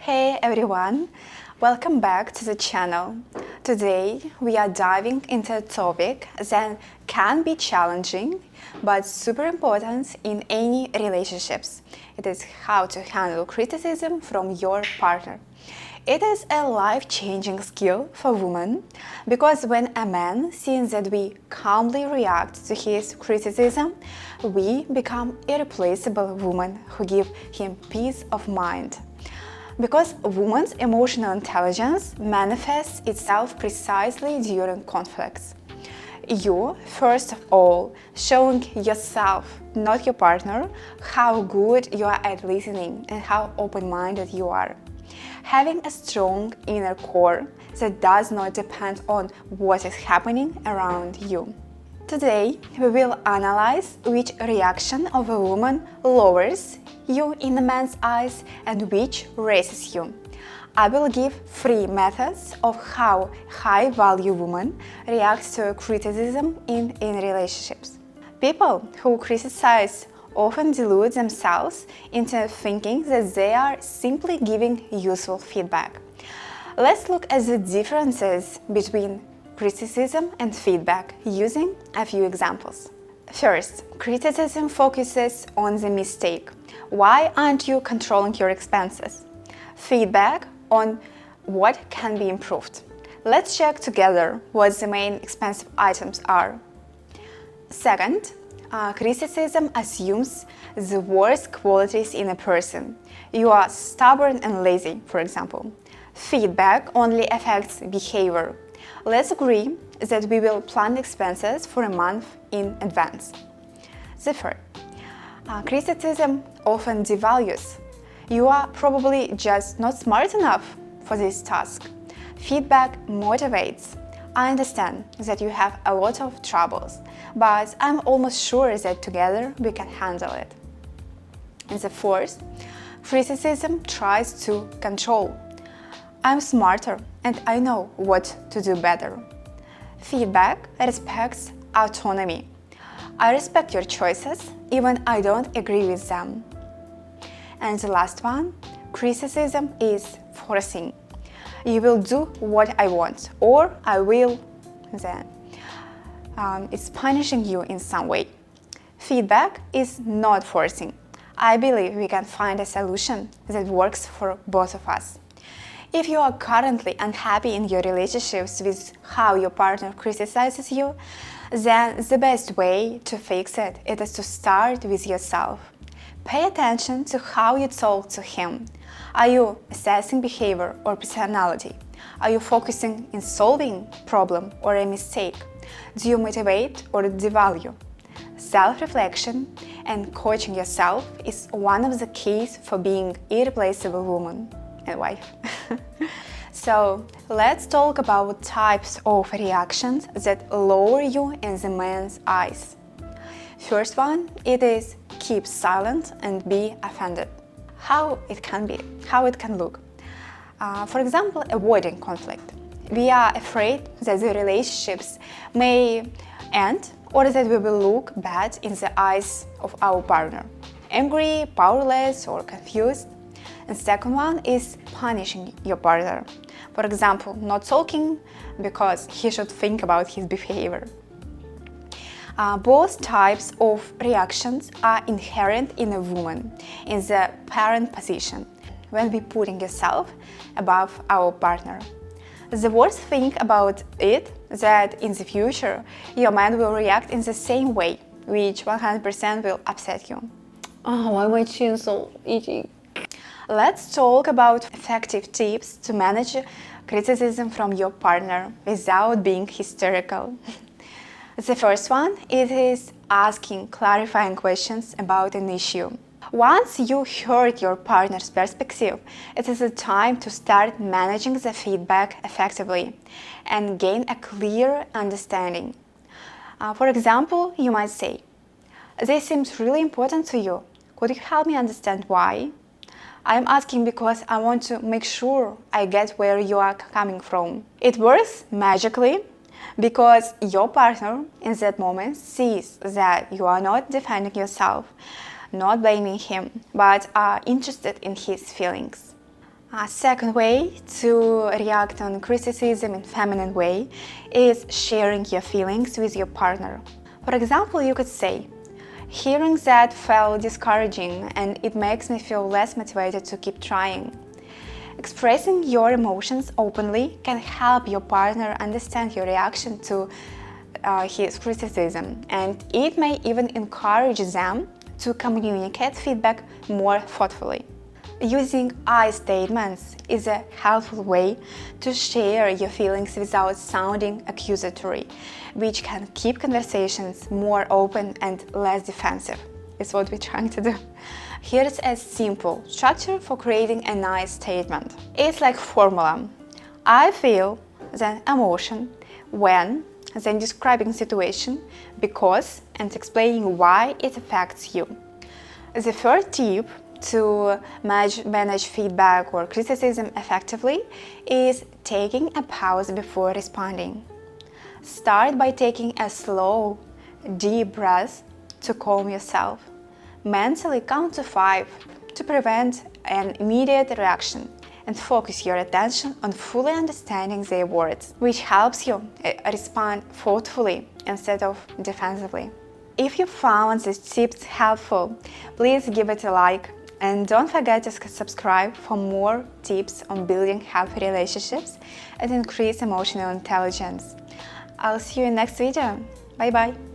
Hey everyone, welcome back to the channel. Today we are diving into a topic that can be challenging but super important in any relationships. It is how to handle criticism from your partner. It is a life-changing skill for women because when a man sees that we calmly react to his criticism, we become irreplaceable women who give him peace of mind. Because women's emotional intelligence manifests itself precisely during conflicts. You, first of all, showing yourself, not your partner, how good you are at listening and how open-minded you are. Having a strong inner core that does not depend on what is happening around you. Today, we will analyze which reaction of a woman lowers you in a man's eyes and which raises you. I will give 3 methods of how high-value women react to criticism in relationships. People who criticize often delude themselves into thinking that they are simply giving useful feedback. Let's look at the differences between criticism and feedback using a few examples. First, criticism focuses on the mistake. Why aren't you controlling your expenses? Feedback on what can be improved. Let's check together what the main expensive items are. Second, criticism assumes the worst qualities in a person. You are stubborn and lazy, for example. Feedback only affects behavior. Let's agree that we will plan expenses for a month in advance. The third, criticism often devalues. You are probably just not smart enough for this task. Feedback motivates. I understand that you have a lot of troubles, but I'm almost sure that together we can handle it. And the fourth, criticism tries to control. I'm smarter and I know what to do better. Feedback respects autonomy. I respect your choices, even I don't agree with them. And the last one, criticism is forcing. You will do what I want, or I will then. It's punishing you in some way. Feedback is not forcing. I believe we can find a solution that works for both of us. If you are currently unhappy in your relationships with how your partner criticizes you, then the best way to fix it is to start with yourself. Pay attention to how you talk to him. Are you assessing behavior or personality? Are you focusing in solving a problem or a mistake? Do you motivate or devalue? Self-reflection and coaching yourself is one of the keys for being irreplaceable woman and wife. So, let's talk about types of reactions that lower you in the man's eyes. First one, it is keep silent and be offended. How it can look. For example, avoiding conflict. We are afraid that the relationships may end or that we will look bad in the eyes of our partner. Angry, powerless, or confused. And second one is punishing your partner. For example, not talking because he should think about his behavior. Both types of reactions are inherent in a woman in the parent position when we putting yourself above our partner. The worst thing about it is that in the future your man will react in the same way, which 100% will upset you. Oh, why my chin so itchy? Let's talk about effective tips to manage criticism from your partner without being hysterical. The first one is asking clarifying questions about an issue. Once you heard your partner's perspective, it is a time to start managing the feedback effectively and gain a clear understanding. For example, you might say, "This seems really important to you. Could you help me understand why?" I'm asking because I want to make sure I get where you are coming from. It works magically because your partner in that moment sees that you are not defending yourself, not blaming him, but are interested in his feelings. A second way to react on criticism in a feminine way is sharing your feelings with your partner. For example, you could say, "Hearing that felt discouraging and it makes me feel less motivated to keep trying." Expressing your emotions openly can help your partner understand your reaction to his criticism, and it may even encourage them to communicate feedback more thoughtfully. Using I statements is a helpful way to share your feelings without sounding accusatory, which can keep conversations more open and less defensive. Is what we're trying to do. Here's a simple structure for creating a nice statement. It's like formula. I feel, then emotion, when, then describing situation, because, and explaining why it affects you. The third tip to manage feedback or criticism effectively is taking a pause before responding. Start by taking a slow, deep breath to calm yourself. Mentally count to 5 to prevent an immediate reaction, and focus your attention on fully understanding their words, which helps you respond thoughtfully instead of defensively. If you found these tips helpful, please give it a like, and don't forget to subscribe for more tips on building healthy relationships and increase emotional intelligence. I'll see you in next video. Bye bye!